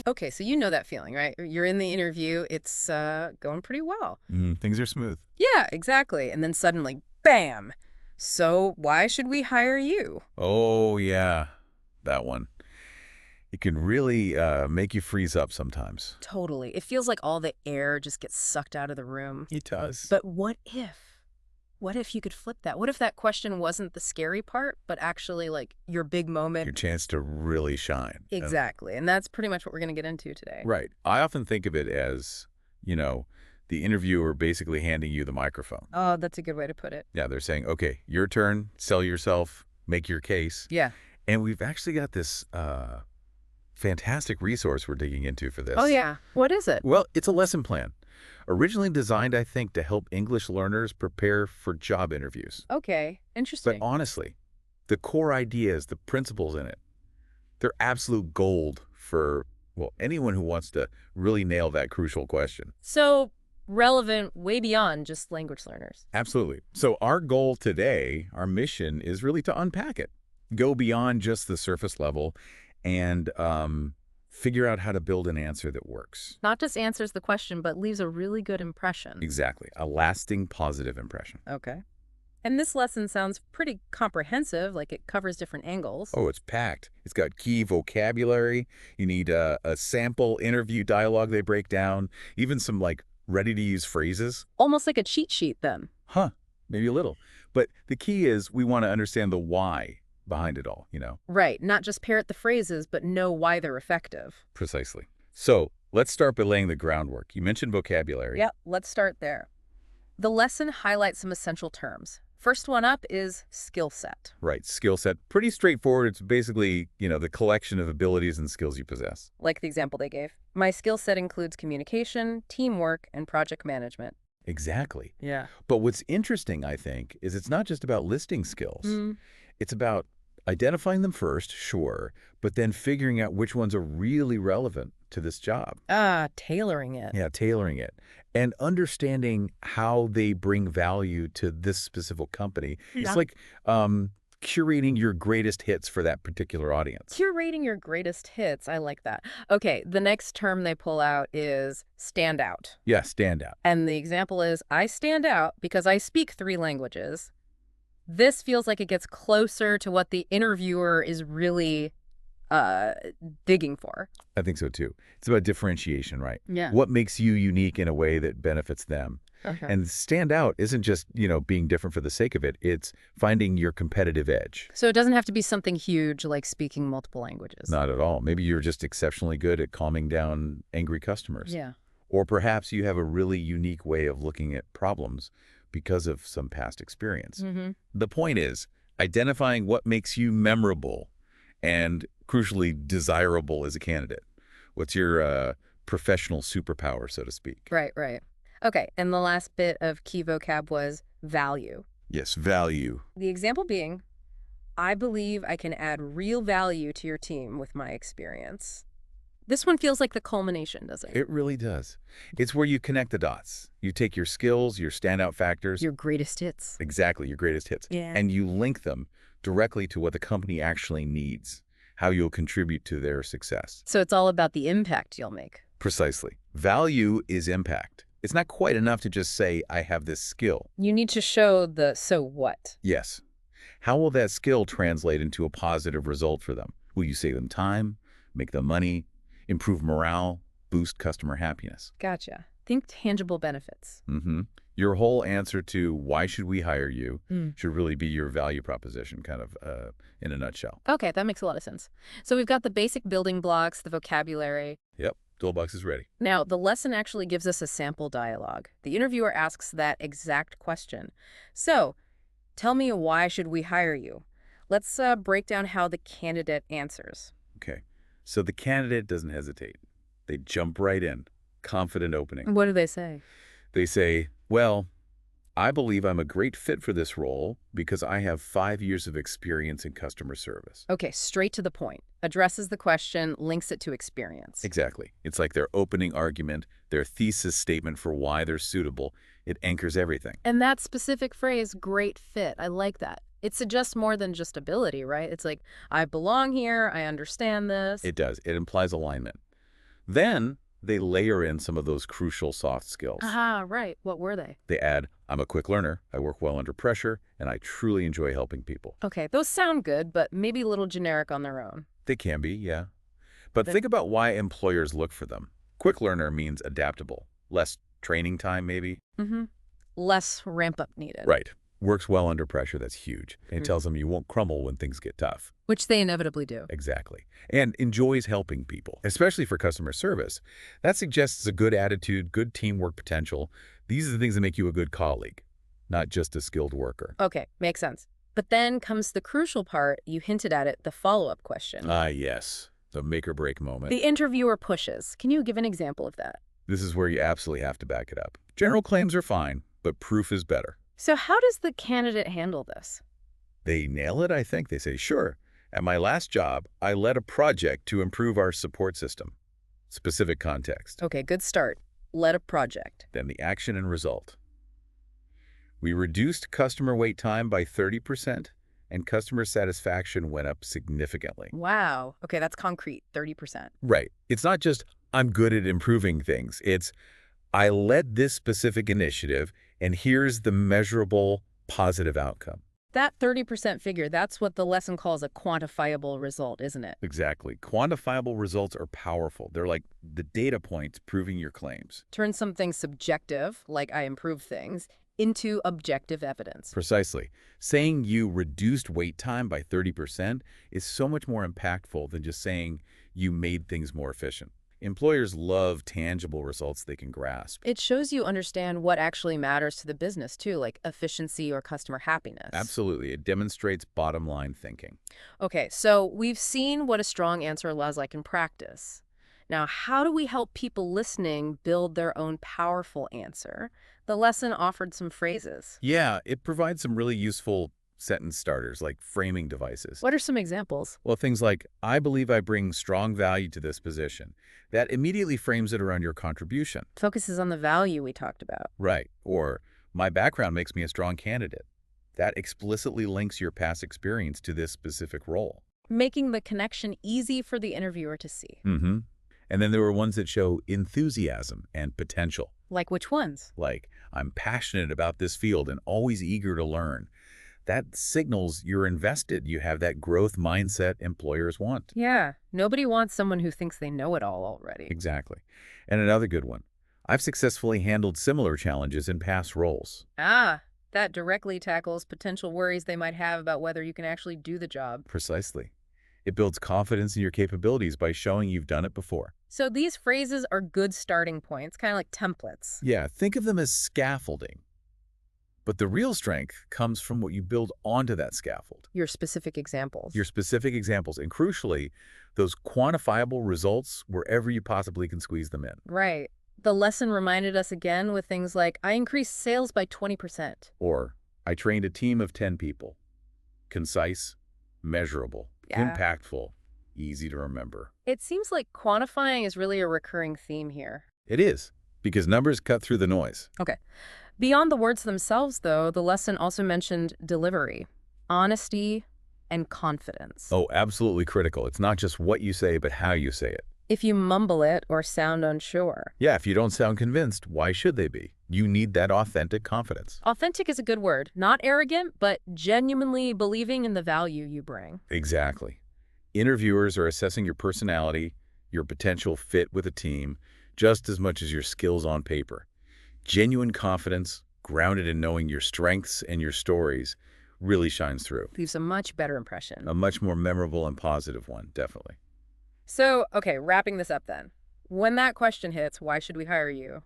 Okay, so you know that feeling, right? You're in the interview, it's going pretty well. Things are smooth. Yeah, exactly. And then suddenly, bam! So why should we hire you? Oh, yeah, that one. It can really make you freeze up sometimes. Totally. It feels like all the air just gets sucked out of the room. It does. But what if? What if you could flip that? What if that question wasn't the scary part, but actually like your big moment? Your chance to really shine. Exactly. And that's pretty much what we're going to get into today. Right. I often think of it as, the interviewer basically handing you the microphone. Oh, that's a good way to put it. Yeah, they're saying, okay, your turn, sell yourself, make your case. Yeah. And we've actually got this fantastic resource we're digging into for this. Oh, yeah. What is it? Well, it's a lesson plan. Originally designed, I think, to help English learners prepare for job interviews. Okay. But Interesting. honestly, the core ideas, the principles in it, they're absolute gold for, well, anyone who wants to really nail that crucial question. So relevant way beyond just language learners. Absolutely. So our goal today, our mission, is really to unpack it, go beyond just the surface level, and figure out how to build an answer that works. Not just answers the question, but leaves a really good impression. Exactly. A lasting positive impression. Okay. And this lesson sounds pretty comprehensive, like it covers different angles. Oh, it's packed. It's got key vocabulary. You need a sample interview dialogue they break down, even some like ready-to-use phrases. Almost like a cheat sheet then. Huh, maybe a little. But the key is we want to understand the why behind it all, Right. Not just parrot the phrases, but know why they're effective. Precisely. So let's start by laying the groundwork. You mentioned vocabulary. Yep. Let's start there. The lesson highlights some essential terms. First one up is skill set. Right. Skill set. Pretty straightforward. It's basically, the collection of abilities and skills you possess. Like the example they gave. My skill set includes communication, teamwork, and project management. Exactly. Yeah. But what's interesting, I think, is it's not just about listing skills. It's about identifying them first, sure, but then figuring out which ones are really relevant to this job. Tailoring it. Yeah, tailoring it. And understanding how they bring value to this specific company. Yeah. It's like curating your greatest hits for that particular audience. Curating your greatest hits. I like that. Okay, the next term they pull out is stand out. Yeah, stand out. And the example is, I stand out because I speak 3 languages. This feels like it gets closer to what the interviewer is really digging for. I think so too. It's about differentiation, right? Yeah. What makes you unique in a way that benefits them? Okay. And stand out isn't just, being different for the sake of it. It's finding your competitive edge. So it doesn't have to be something huge like speaking multiple languages. Not at all. Maybe you're just exceptionally good at calming down angry customers. Yeah. Or perhaps you have a really unique way of looking at problems because of some past experience. The point is identifying what makes you memorable and, crucially, desirable as a candidate. What's your professional superpower, so to speak? Right, right. Okay, and the last bit of key vocab was value. Yes, value. The example being, I believe I can add real value to your team with my experience. This one feels like the culmination, doesn't it? It really does. It's where you connect the dots. You take your skills, your standout factors. Your greatest hits. Exactly, your greatest hits. Yeah. And you link them directly to what the company actually needs, how you'll contribute to their success. So it's all about the impact you'll make. Precisely. Value is impact. It's not quite enough to just say, I have this skill. You need to show the so what. Yes. How will that skill translate into a positive result for them? Will you save them time, make them money, improve morale, boost customer happiness? Gotcha. Think tangible benefits. Your whole answer to why should we hire you should really be your value proposition, kind of in a nutshell. Okay, that makes a lot of sense. So we've got the basic building blocks, the vocabulary. Yep, toolbox is ready. Now, the lesson actually gives us a sample dialogue. The interviewer asks that exact question. So, tell me why should we hire you? Let's break down how the candidate answers. Okay, so the candidate doesn't hesitate. They jump right in, confident opening. What do they say? They say, well, I believe I'm a great fit for this role because I have 5 years of experience in customer service. Okay, straight to the point. Addresses the question, links it to experience. Exactly. It's like their opening argument, their thesis statement for why they're suitable. It anchors everything. And that specific phrase, great fit, I like that. It suggests more than just ability, right? It's like, I belong here, I understand this. It does. It implies alignment. Then they layer in some of those crucial soft skills. Aha, right. What were they? They add, I'm a quick learner, I work well under pressure, and I truly enjoy helping people. Okay, those sound good, but maybe a little generic on their own. They can be, yeah. But Then- think about why employers look for them. Quick learner means adaptable. Less training time, maybe. Mm-hmm. Less ramp-up needed. Right. Works well under pressure, that's huge. And it Mhm. tells them you won't crumble when things get tough. Which they inevitably do. Exactly. And enjoys helping people, especially for customer service. That suggests a good attitude, good teamwork potential. These are the things that make you a good colleague, not just a skilled worker. Okay, makes sense. But then comes the crucial part, you hinted at it, the follow-up question. Ah, yes. The make or break moment. The interviewer pushes. Can you give an example of that? This is where you absolutely have to back it up. General claims are fine, but proof is better. So how does the candidate handle this? They nail it, I think. They say, sure. At my last job, I led a project to improve our support system. Specific context. Okay, good start. Led a project. Then the action and result. We reduced customer wait time by 30%, and customer satisfaction went up significantly. Wow. Okay, that's concrete, 30%. Right. It's not just, I'm good at improving things. It's, I led this specific initiative, and here's the measurable positive outcome. That 30% figure, that's what the lesson calls a quantifiable result, isn't it? Exactly. Quantifiable results are powerful. They're like the data points proving your claims. Turn something subjective, like I improve things, into objective evidence. Precisely. Saying you reduced wait time by 30% is so much more impactful than just saying you made things more efficient. Employers love tangible results they can grasp. It shows you understand what actually matters to the business, too, like efficiency or customer happiness. Absolutely. It demonstrates bottom line thinking. Okay, so we've seen what a strong answer allows like in practice. Now, how do we help people listening build their own powerful answer? The lesson offered some phrases. Yeah, it provides some really useful sentence starters like framing devices. What are some examples? Well, things like, I believe I bring strong value to this position. That immediately frames it around your contribution. Focuses on the value we talked about. Right. Or, my background makes me a strong candidate. That explicitly links your past experience to this specific role. Making the connection easy for the interviewer to see. Mm-hmm. And then there were ones that show enthusiasm and potential. Like which ones? Like, I'm passionate about this field and always eager to learn. That signals you're invested. You have that growth mindset employers want. Yeah, nobody wants someone who thinks they know it all already. Exactly. And another good one. I've successfully handled similar challenges in past roles. Ah, that directly tackles potential worries they might have about whether you can actually do the job. Precisely. It builds confidence in your capabilities by showing you've done it before. So these phrases are good starting points, kind of like templates. Yeah, think of them as scaffolding. But the real strength comes from what you build onto that scaffold. Your specific examples. Your specific examples, and crucially, those quantifiable results wherever you possibly can squeeze them in. Right. The lesson reminded us again with things like, I increased sales by 20%. Or, I trained a team of 10 people. Concise, measurable, Yeah. impactful, easy to remember. It seems like quantifying is really a recurring theme here. It is, because numbers cut through the noise. Okay. Beyond the words themselves, though, the lesson also mentioned delivery, honesty, and confidence. Oh, absolutely critical. It's not just what you say, but how you say it. If you mumble it or sound unsure. Yeah, if you don't sound convinced, why should they be? You need that authentic confidence. Authentic is a good word. Not arrogant, but genuinely believing in the value you bring. Exactly. Interviewers are assessing your personality, your potential fit with a team, just as much as your skills on paper. Genuine confidence, grounded in knowing your strengths and your stories, really shines through. Leaves a much better impression. A much more memorable and positive one, definitely. So, okay, wrapping this up then. When that question hits, why should we hire you?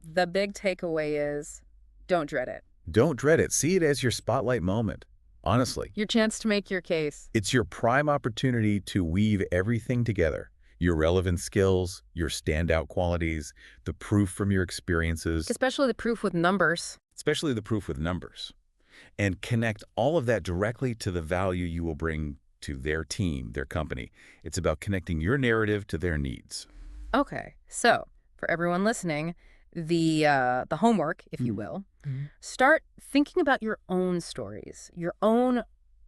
The big takeaway is, don't dread it. Don't dread it. See it as your spotlight moment. Honestly, Your chance to make your case. it's your prime opportunity to weave everything together. Your relevant skills, your standout qualities, the proof from your experiences, Especially the proof with numbers. especially the proof with numbers, and connect all of that directly to the value you will bring to their team, their company. It's about connecting your narrative to their needs. Okay, so for everyone listening, the homework, if you will, start thinking about your own stories, your own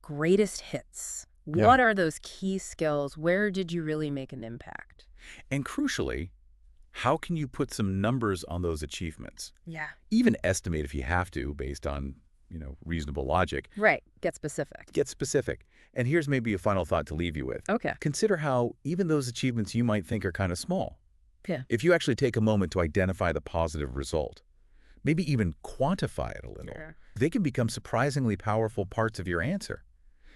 greatest hits. Yeah. What are those key skills? Where did you really make an impact? And crucially, how can you put some numbers on those achievements? Yeah. Even estimate if you have to based on, reasonable logic. Right. Get specific. Get specific. And here's maybe a final thought to leave you with. Okay. Consider how even those achievements you might think are kind of small, Yeah. if you actually take a moment to identify the positive result, maybe even quantify it a little, Sure. they can become surprisingly powerful parts of your answer.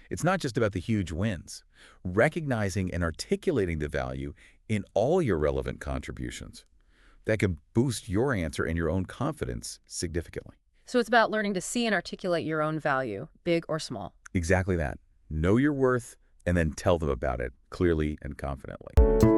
It's not just about the huge wins. Recognizing and articulating the value in all your relevant contributions, that can boost your answer and your own confidence significantly. So it's about learning to see and articulate your own value, big or small. Exactly that. Know your worth and then tell them about it clearly and confidently.